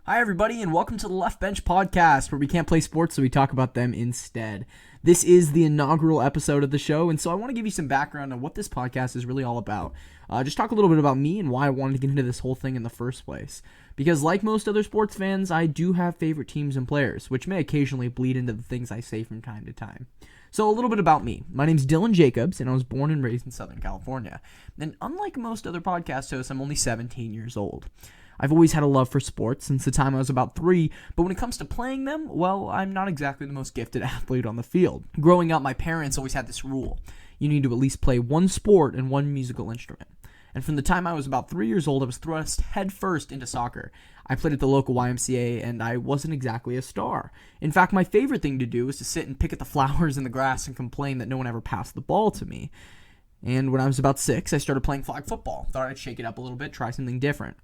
Hi, everybody, and welcome to the Left Bench Podcast, where we can't play sports, so we talk about them instead. This is the inaugural episode of the show, and so I want to give you some background on what this podcast is really all about. Just talk a little bit about me and why I wanted to get into this whole thing in the first place. Because like most other sports fans, I do have favorite teams and players, which may occasionally bleed into the things I say from time to time. So a little bit about me. My name's Dylan Jacobs, and I was born and raised in Southern California. And unlike most other podcast hosts, I'm only 17 years old. I've always had a love for sports since the time I was about 3, but when it comes to playing them, well, I'm not exactly the most gifted athlete on the field. Growing up, my parents always had this rule. You need to at least play one sport and one musical instrument. And from the time I was about 3 years old, I was thrust headfirst into soccer. I played at the local YMCA, and I wasn't exactly a star. In fact, my favorite thing to do was to sit and pick at the flowers in the grass and complain that no one ever passed the ball to me. And when I was about 6, I started playing flag football. Thought I'd shake it up a little bit, try something different.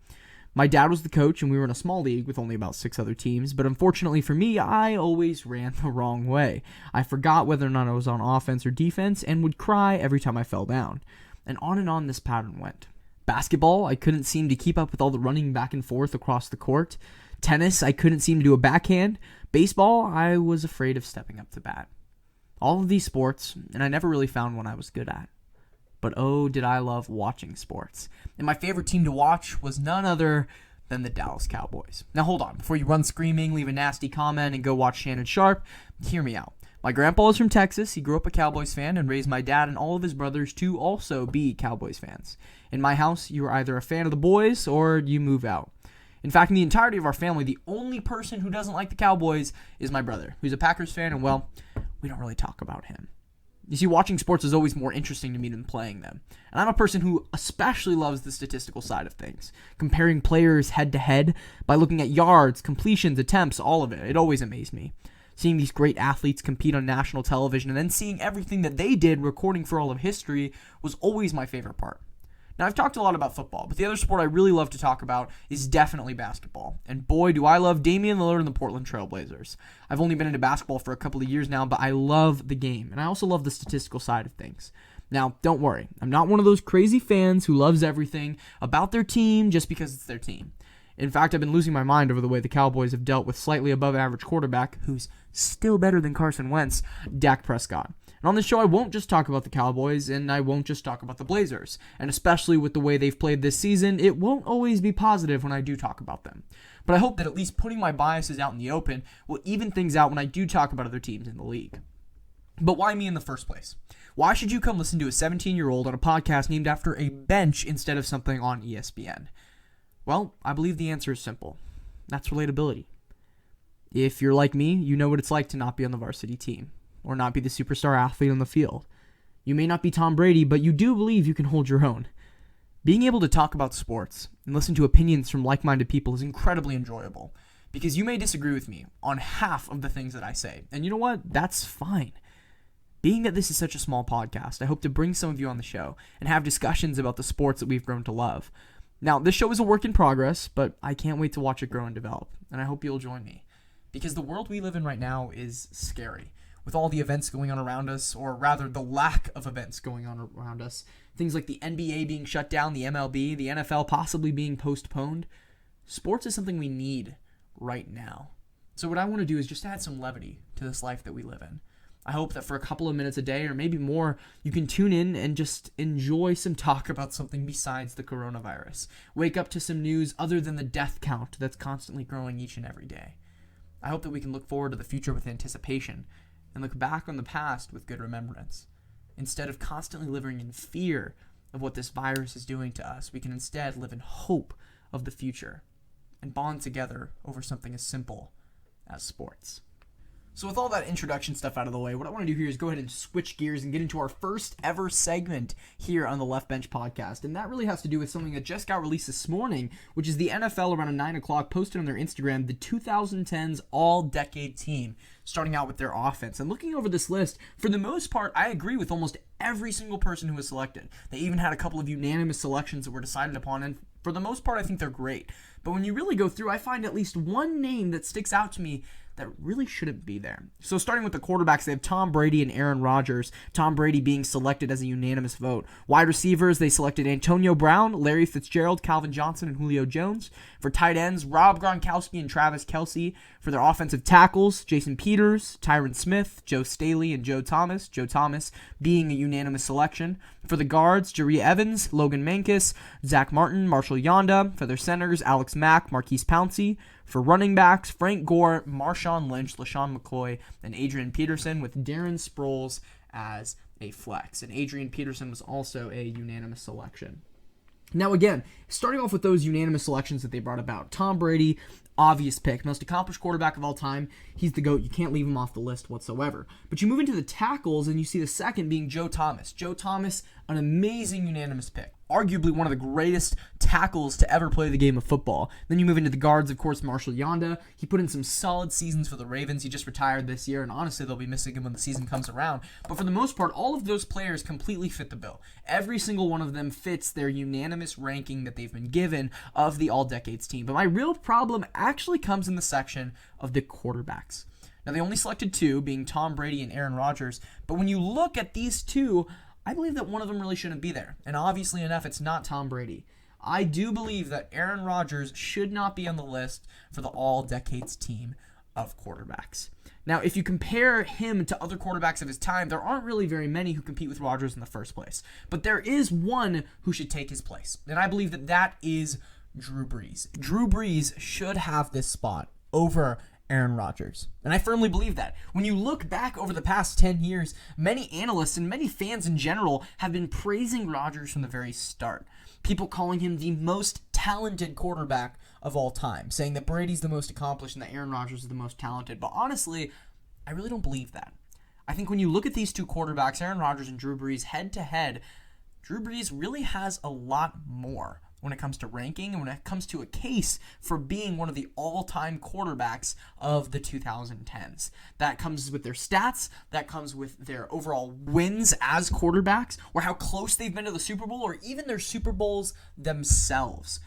My dad was the coach, and we were in a small league with only about 6 other teams, but unfortunately for me, I always ran the wrong way. I forgot whether or not I was on offense or defense, and would cry every time I fell down. And on this pattern went. Basketball, I couldn't seem to keep up with all the running back and forth across the court. Tennis, I couldn't seem to do a backhand. Baseball, I was afraid of stepping up to bat. All of these sports, and I never really found one I was good at. But oh, did I love watching sports. And my favorite team to watch was none other than the Dallas Cowboys. Now hold on, before you run screaming, leave a nasty comment, and go watch Shannon Sharp, hear me out. My grandpa is from Texas. He grew up a Cowboys fan and raised my dad and all of his brothers to also be Cowboys fans. In my house, you are either a fan of the boys or you move out. In fact, in the entirety of our family, the only person who doesn't like the Cowboys is my brother, who's a Packers fan, and well, we don't really talk about him. You see, watching sports is always more interesting to me than playing them. And I'm a person who especially loves the statistical side of things. Comparing players head to head by looking at yards, completions, attempts, all of it. It always amazed me. Seeing these great athletes compete on national television and then seeing everything that they did recording for all of history was always my favorite part. Now, I've talked a lot about football, but the other sport I really love to talk about is definitely basketball. And boy, do I love Damian Lillard and the Portland Trail Blazers. I've only been into basketball for a couple of years now, but I love the game, and I also love the statistical side of things. Now, don't worry, I'm not one of those crazy fans who loves everything about their team just because it's their team. In fact, I've been losing my mind over the way the Cowboys have dealt with slightly above average quarterback, who's still better than Carson Wentz, Dak Prescott. And on this show, I won't just talk about the Cowboys, and I won't just talk about the Blazers. And especially with the way they've played this season, it won't always be positive when I do talk about them. But I hope that at least putting my biases out in the open will even things out when I do talk about other teams in the league. But why me in the first place? Why should you come listen to a 17-year-old on a podcast named after a bench instead of something on ESPN? Well, I believe the answer is simple. That's relatability. If you're like me, you know what it's like to not be on the varsity team, or not be the superstar athlete on the field. You may not be Tom Brady, but you do believe you can hold your own. Being able to talk about sports and listen to opinions from like-minded people is incredibly enjoyable, because you may disagree with me on half of the things that I say, and you know what? That's fine. Being that this is such a small podcast, I hope to bring some of you on the show and have discussions about the sports that we've grown to love. Now, this show is a work in progress, but I can't wait to watch it grow and develop, and I hope you'll join me. Because the world we live in right now is scary. With all the events going on around us, or rather the lack of events going on around us, things like the NBA being shut down, the MLB, the NFL possibly being postponed, sports is something we need right now. So what I want to do is just add some levity to this life that we live in. I hope that for a couple of minutes a day, or maybe more, you can tune in and just enjoy some talk about something besides the coronavirus. Wake up to some news other than the death count that's constantly growing each and every day. I hope that we can look forward to the future with anticipation and look back on the past with good remembrance. Instead of constantly living in fear of what this virus is doing to us, we can instead live in hope of the future and bond together over something as simple as sports. So with all that introduction stuff out of the way, what I want to do here is go ahead and switch gears and get into our first ever segment here on the Left Bench Podcast. And that really has to do with something that just got released this morning, which is the NFL around 9 o'clock posted on their Instagram, the 2010s All-Decade Team, starting out with their offense. And looking over this list, for the most part, I agree with almost every single person who was selected. They even had a couple of unanimous selections that were decided upon, and for the most part, I think they're great. But when you really go through, I find at least one name that sticks out to me that really shouldn't be there. So starting with the quarterbacks, they have Tom Brady and Aaron Rodgers. Tom Brady being selected as a unanimous vote. Wide receivers, they selected Antonio Brown, Larry Fitzgerald, Calvin Johnson, and Julio Jones. For tight ends, Rob Gronkowski and Travis Kelce. For their offensive tackles, Jason Peters, Tyron Smith, Joe Staley, and Joe Thomas. Joe Thomas being a unanimous selection. For the guards, Jerry Evans, Logan Mankis, Zach Martin, Marshall Yonda. For their centers, Alex Mack, Marquise Pouncey. For running backs, Frank Gore, Marshawn Lynch, LaShawn McCoy, and Adrian Peterson, with Darren Sproles as a flex. And Adrian Peterson was also a unanimous selection. Now again, starting off with those unanimous selections that they brought about, Tom Brady, obvious pick, most accomplished quarterback of all time. He's the GOAT. You can't leave him off the list whatsoever. But you move into the tackles, and you see the second being Joe Thomas. Joe Thomas, an amazing unanimous pick. Arguably one of the greatest tackles to ever play the game of football. Then you move into the guards, of course, Marshall Yonda. He put in some solid seasons for the Ravens. He just retired this year, and honestly, they'll be missing him when the season comes around. But for the most part, all of those players completely fit the bill. Every single one of them fits their unanimous ranking that they've been given of the All-Decades team. But my real problem actually comes in the section of the quarterbacks. Now, they only selected two, being Tom Brady and Aaron Rodgers. But when you look at these two, I believe that one of them really shouldn't be there. And obviously enough, it's not Tom Brady. I do believe that Aaron Rodgers should not be on the list for the All-Decades team of quarterbacks. Now, if you compare him to other quarterbacks of his time, there aren't really very many who compete with Rodgers in the first place. But there is one who should take his place. And I believe that that is Drew Brees. Drew Brees should have this spot over Aaron Rodgers. And I firmly believe that. When you look back over the past 10 years, many analysts and many fans in general have been praising Rodgers from the very start. People calling him the most talented quarterback of all time, saying that Brady's the most accomplished and that Aaron Rodgers is the most talented. But honestly, I really don't believe that. I think when you look at these two quarterbacks, Aaron Rodgers and Drew Brees, head to head, Drew Brees really has a lot more when it comes to ranking and when it comes to a case for being one of the all-time quarterbacks of the 2010s. That comes with their stats, that comes with their overall wins as quarterbacks, or how close they've been to the Super Bowl, or even their Super Bowls themselves.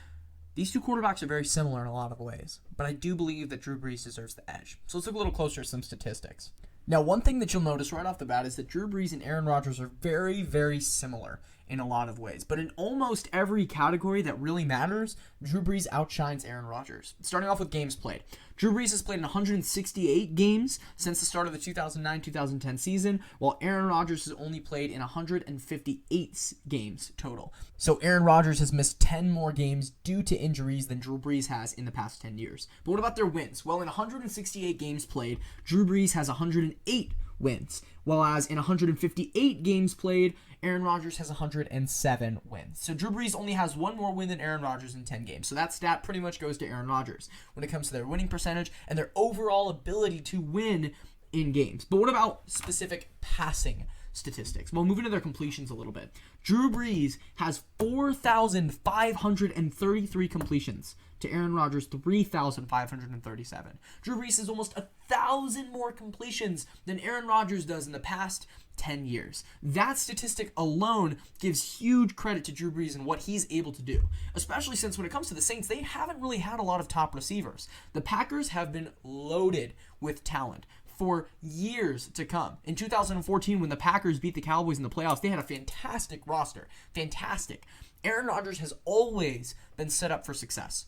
These two quarterbacks are very similar in a lot of ways, but I do believe that Drew Brees deserves the edge. So let's look a little closer at some statistics. Now, one thing that you'll notice right off the bat is that Drew Brees and Aaron Rodgers are very, very similar in a lot of ways. But in almost every category that really matters, Drew Brees outshines Aaron Rodgers. Starting off with games played. Drew Brees has played in 168 games since the start of the 2009-2010 season, while Aaron Rodgers has only played in 158 games total. So Aaron Rodgers has missed 10 more games due to injuries than Drew Brees has in the past 10 years. But what about their wins? Well, in 168 games played, Drew Brees has 108 wins, whereas in 158 games played, Aaron Rodgers has 107 wins. So Drew Brees only has one more win than Aaron Rodgers in 10 games. So that stat pretty much goes to Aaron Rodgers when it comes to their winning percentage and their overall ability to win in games. But what about specific passing statistics? Well, moving to their completions a little bit. Drew Brees has 4,533 completions to Aaron Rodgers' 3,537. Drew Brees has almost 1,000 more completions than Aaron Rodgers does in the past 10 years. That statistic alone gives huge credit to Drew Brees and what he's able to do, especially since when it comes to the Saints, they haven't really had a lot of top receivers. The Packers have been loaded with talent for years to come. In 2014, when the Packers beat the Cowboys in the playoffs, they had a fantastic roster. Fantastic. Aaron Rodgers has always been set up for success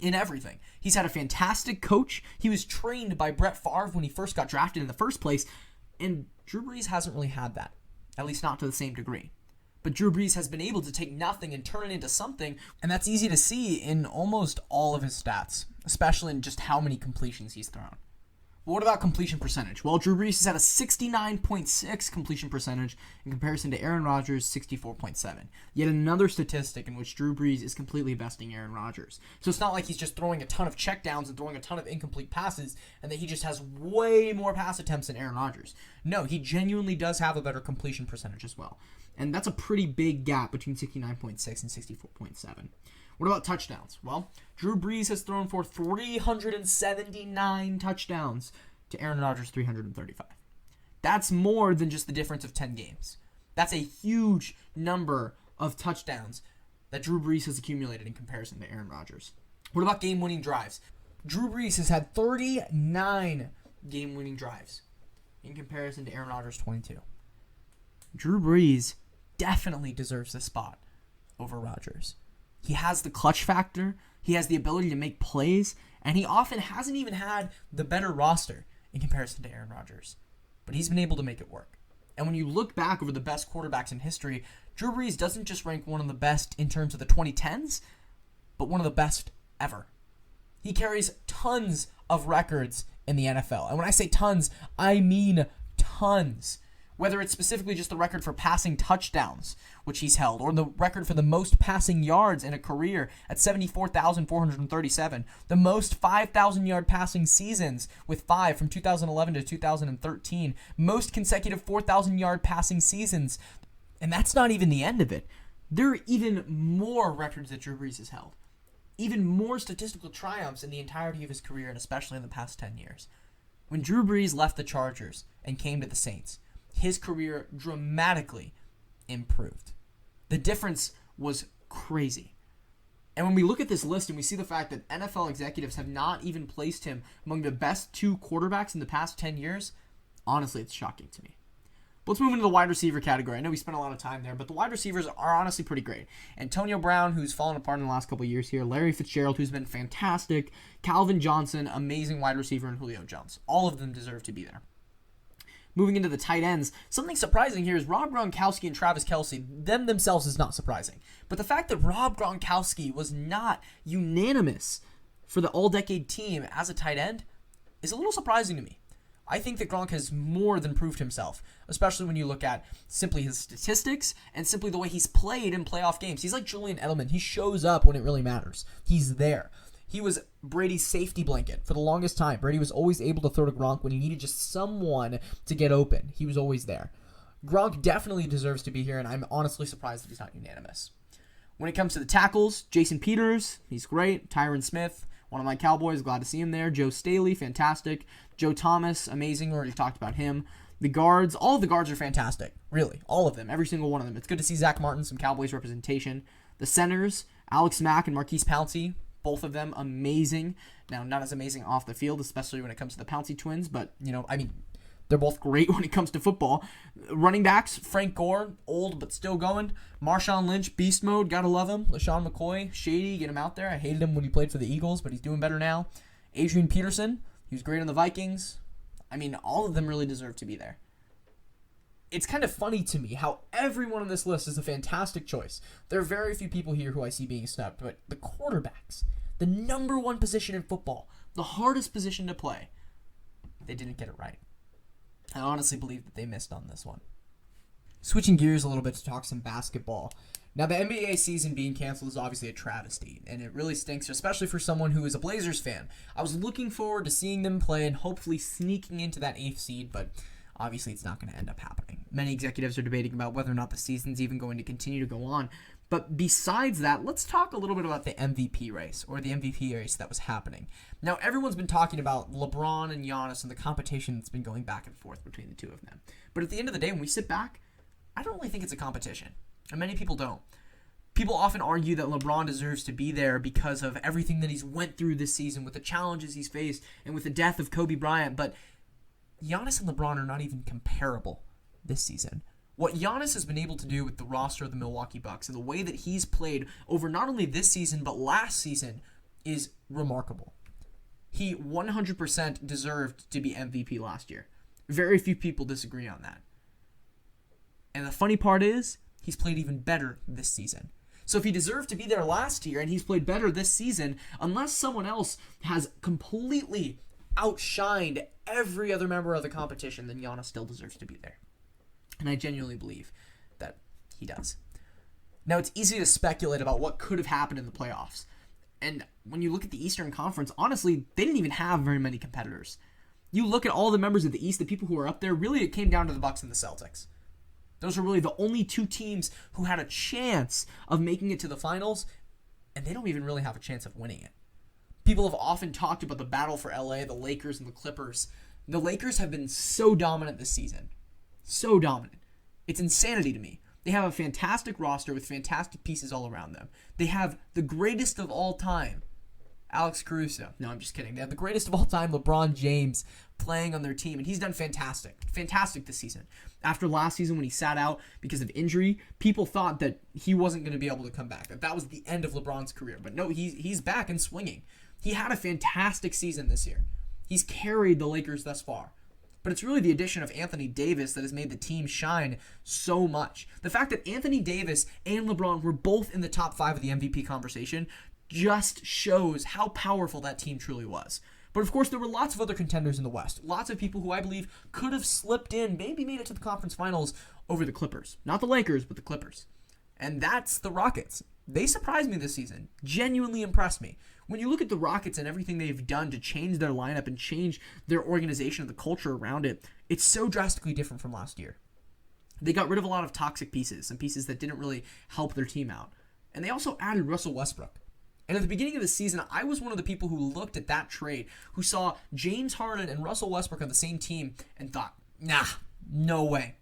in everything. He's had a fantastic coach. He was trained by Brett Favre when he first got drafted in the first place, and Drew Brees hasn't really had that, at least not to the same degree. But Drew Brees has been able to take nothing and turn it into something, and that's easy to see in almost all of his stats, especially in just how many completions he's thrown. But what about completion percentage? Well, Drew Brees has had a 69.6 completion percentage in comparison to Aaron Rodgers' 64.7. Yet another statistic in which Drew Brees is completely besting Aaron Rodgers. So it's not like he's just throwing a ton of checkdowns and throwing a ton of incomplete passes and that he just has way more pass attempts than Aaron Rodgers. No, he genuinely does have a better completion percentage as well. And that's a pretty big gap between 69.6 and 64.7. What about touchdowns? Well, Drew Brees has thrown for 379 touchdowns to Aaron Rodgers' 335. That's more than just the difference of 10 games. That's a huge number of touchdowns that Drew Brees has accumulated in comparison to Aaron Rodgers. What about game-winning drives? Drew Brees has had 39 game-winning drives in comparison to Aaron Rodgers' 22. Drew Brees definitely deserves this spot over Rodgers. He has the clutch factor, he has the ability to make plays, and he often hasn't even had the better roster in comparison to Aaron Rodgers. But he's been able to make it work. And when you look back over the best quarterbacks in history, Drew Brees doesn't just rank one of the best in terms of the 2010s, but one of the best ever. He carries tons of records in the NFL. And when I say tons, I mean tons. Whether it's specifically just the record for passing touchdowns, which he's held, or the record for the most passing yards in a career at 74,437, the most 5,000-yard passing seasons with 5 from 2011 to 2013, most consecutive 4,000-yard passing seasons, and that's not even the end of it. There are even more records that Drew Brees has held, even more statistical triumphs in the entirety of his career, and especially in the past 10 years. When Drew Brees left the Chargers and came to the Saints, his career dramatically improved. The difference was crazy. And when we look at this list and we see the fact that NFL executives have not even placed him among the best 2 quarterbacks in the past 10 years, honestly, it's shocking to me. But let's move into the wide receiver category. I know we spent a lot of time there, but the wide receivers are honestly pretty great. Antonio Brown, who's fallen apart in the last couple of years here. Larry Fitzgerald, who's been fantastic. Calvin Johnson, amazing wide receiver, and Julio Jones. All of them deserve to be there. Moving into the tight ends, something surprising here is Rob Gronkowski and Travis Kelce. Them themselves is not surprising. But the fact that Rob Gronkowski was not unanimous for the all-decade team as a tight end is a little surprising to me. I think that Gronk has more than proved himself, especially when you look at simply his statistics and simply the way he's played in playoff games. He's like Julian Edelman. He shows up when it really matters. He's there. He was Brady's safety blanket for the longest time. Brady was always able to throw to Gronk when he needed just someone to get open. He was always there. Gronk definitely deserves to be here, and I'm honestly surprised that he's not unanimous. When it comes to the tackles, Jason Peters, he's great. Tyron Smith, one of my Cowboys, glad to see him there. Joe Staley, fantastic. Joe Thomas, amazing. We already talked about him. The guards, all of the guards are fantastic. Really, all of them, every single one of them. It's good to see Zach Martin, some Cowboys representation. The centers, Alex Mack and Marquise Pouncey, both of them amazing. Now, not as amazing off the field, especially when it comes to the Pouncey twins, but, they're both great when it comes to football. Running backs, Frank Gore, old but still going. Marshawn Lynch, beast mode, gotta love him. LaShawn McCoy, shady, get him out there. I hated him when he played for the Eagles, but he's doing better now. Adrian Peterson, he was great on the Vikings. All of them really deserve to be there. It's kind of funny to me how everyone on this list is a fantastic choice. There are very few people here who I see being snubbed, but the quarterbacks, the number one position in football, the hardest position to play, they didn't get it right. I honestly believe that they missed on this one. Switching gears a little bit to talk some basketball. Now, the NBA season being canceled is obviously a travesty, and it really stinks, especially for someone who is a Blazers fan. I was looking forward to seeing them play and hopefully sneaking into that 8th seed, but obviously it's not going to end up happening. Many executives are debating about whether or not the season's even going to continue to go on. But besides that, let's talk a little bit about the MVP race, or the MVP race that was happening. Now, everyone's been talking about LeBron and Giannis and the competition that's been going back and forth between the two of them. But at the end of the day, when we sit back, I don't really think it's a competition. And many people don't. People often argue that LeBron deserves to be there because of everything that he's went through this season, with the challenges he's faced, and with the death of Kobe Bryant. But Giannis and LeBron are not even comparable this season. What Giannis has been able to do with the roster of the Milwaukee Bucks and the way that he's played over not only this season but last season is remarkable. He 100% deserved to be MVP last year. Very few people disagree on that. And the funny part is, he's played even better this season. So if he deserved to be there last year and he's played better this season, unless someone else has completely outshined every other member of the competition, then Giannis still deserves to be there. And I genuinely believe that he does. Now, it's easy to speculate about what could have happened in the playoffs. And when you look at the Eastern Conference, honestly, they didn't even have very many competitors. You look at all the members of the East, the people who are up there, really it came down to the Bucks and the Celtics. Those are really the only two teams who had a chance of making it to the finals, and they don't even really have a chance of winning it. People have often talked about the battle for LA, the Lakers and the Clippers. The Lakers have been so dominant this season. So dominant. It's insanity to me. They have a fantastic roster with fantastic pieces all around them. They have the greatest of all time Alex Caruso. No, I'm just kidding. They have the greatest of all time, LeBron James, playing on their team, and he's done fantastic. Fantastic this season. After last season when he sat out because of injury, people thought that he wasn't going to be able to come back, that was the end of LeBron's career. But no, he's back and swinging. He had a fantastic season this year. He's carried the Lakers thus far. But it's really the addition of Anthony Davis that has made the team shine so much. The fact that Anthony Davis and LeBron were both in the top 5 of the MVP conversation just shows how powerful that team truly was. But of course, there were lots of other contenders in the West. Lots of people who I believe could have slipped in, maybe made it to the conference finals over the Clippers. Not the Lakers, but the Clippers. And that's the Rockets. They surprised me this season. Genuinely impressed me. When you look at the Rockets and everything they've done to change their lineup and change their organization and the culture around it, it's so drastically different from last year. They got rid of a lot of toxic pieces, some pieces that didn't really help their team out. And they also added Russell Westbrook. And at the beginning of the season, I was one of the people who looked at that trade, who saw James Harden and Russell Westbrook on the same team and thought, nah, no way.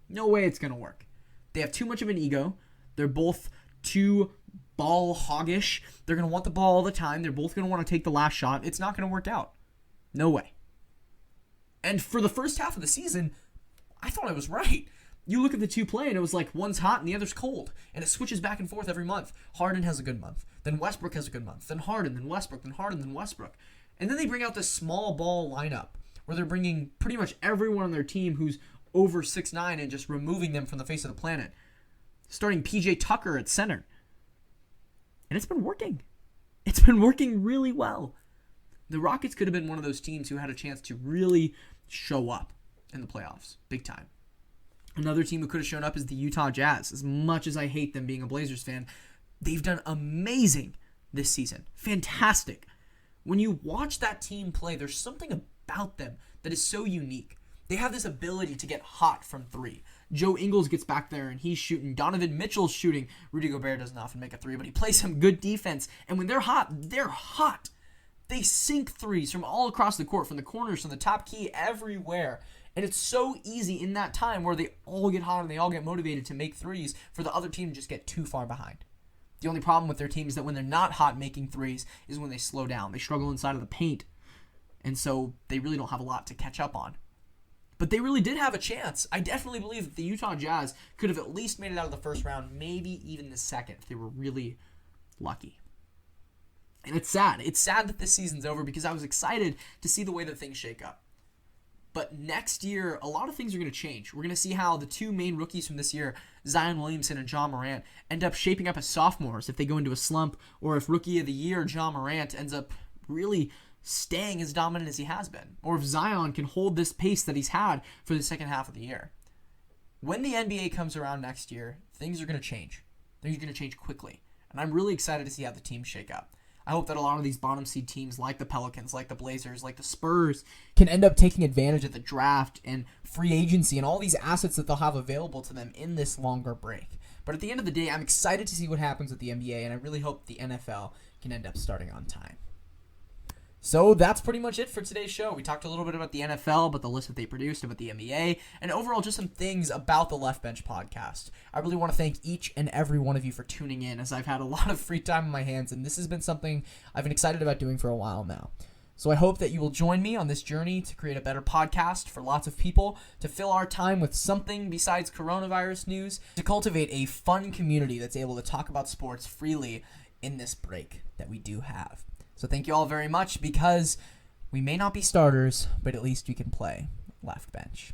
No way it's going to work. They have too much of an ego. They're both too ball hoggish. They're going to want the ball all the time. They're both going to want to take the last shot. It's not going to work out. No way. And for the first half of the season, I thought I was right. You look at the two play, and it was like one's hot and the other's cold. And it switches back and forth every month. Harden has a good month. Then Westbrook has a good month. Then Harden, then Westbrook, then Harden, then Westbrook. And then they bring out this small ball lineup where they're bringing pretty much everyone on their team who's over 6'9" and just removing them from the face of the planet. Starting PJ Tucker at center. And it's been working. It's been working really well. The Rockets could have been one of those teams who had a chance to really show up in the playoffs. Big time. Another team who could have shown up is the Utah Jazz. As much as I hate them being a Blazers fan, they've done amazing this season. Fantastic. When you watch that team play, there's something about them that is so unique. They have this ability to get hot from three. Joe Ingles gets back there and he's shooting. Donovan Mitchell's shooting. Rudy Gobert doesn't often make a three, but he plays some good defense. And when they're hot, they're hot. They sink threes from all across the court, from the corners, from the top key, everywhere. And it's so easy in that time where they all get hot and they all get motivated to make threes for the other team to just get too far behind. The only problem with their team is that when they're not hot making threes is when they slow down. They struggle inside of the paint. And so they really don't have a lot to catch up on. But they really did have a chance. I definitely believe that the Utah Jazz could have at least made it out of the first round, maybe even the second, if they were really lucky. And it's sad. It's sad that this season's over because I was excited to see the way that things shake up. But next year, a lot of things are going to change. We're going to see how the two main rookies from this year, Zion Williamson and Ja Morant, end up shaping up as sophomores if they go into a slump, or if Rookie of the Year Ja Morant ends up really staying as dominant as he has been, or if Zion can hold this pace that he's had for the second half of the year. When the NBA comes around next year, things are going to change. Things are going to change quickly. And I'm really excited to see how the teams shake up. I hope that a lot of these bottom seed teams like the Pelicans, like the Blazers, like the Spurs can end up taking advantage of the draft and free agency and all these assets that they'll have available to them in this longer break. But at the end of the day, I'm excited to see what happens with the NBA, and I really hope the NFL can end up starting on time. So that's pretty much it for today's show. We talked a little bit about the NFL, about the list that they produced, about the NBA, and overall just some things about the Left Bench podcast. I really want to thank each and every one of you for tuning in, as I've had a lot of free time on my hands, and this has been something I've been excited about doing for a while now. So I hope that you will join me on this journey to create a better podcast for lots of people, to fill our time with something besides coronavirus news, to cultivate a fun community that's able to talk about sports freely in this break that we do have. So thank you all very much, because we may not be starters, but at least we can play Left Bench.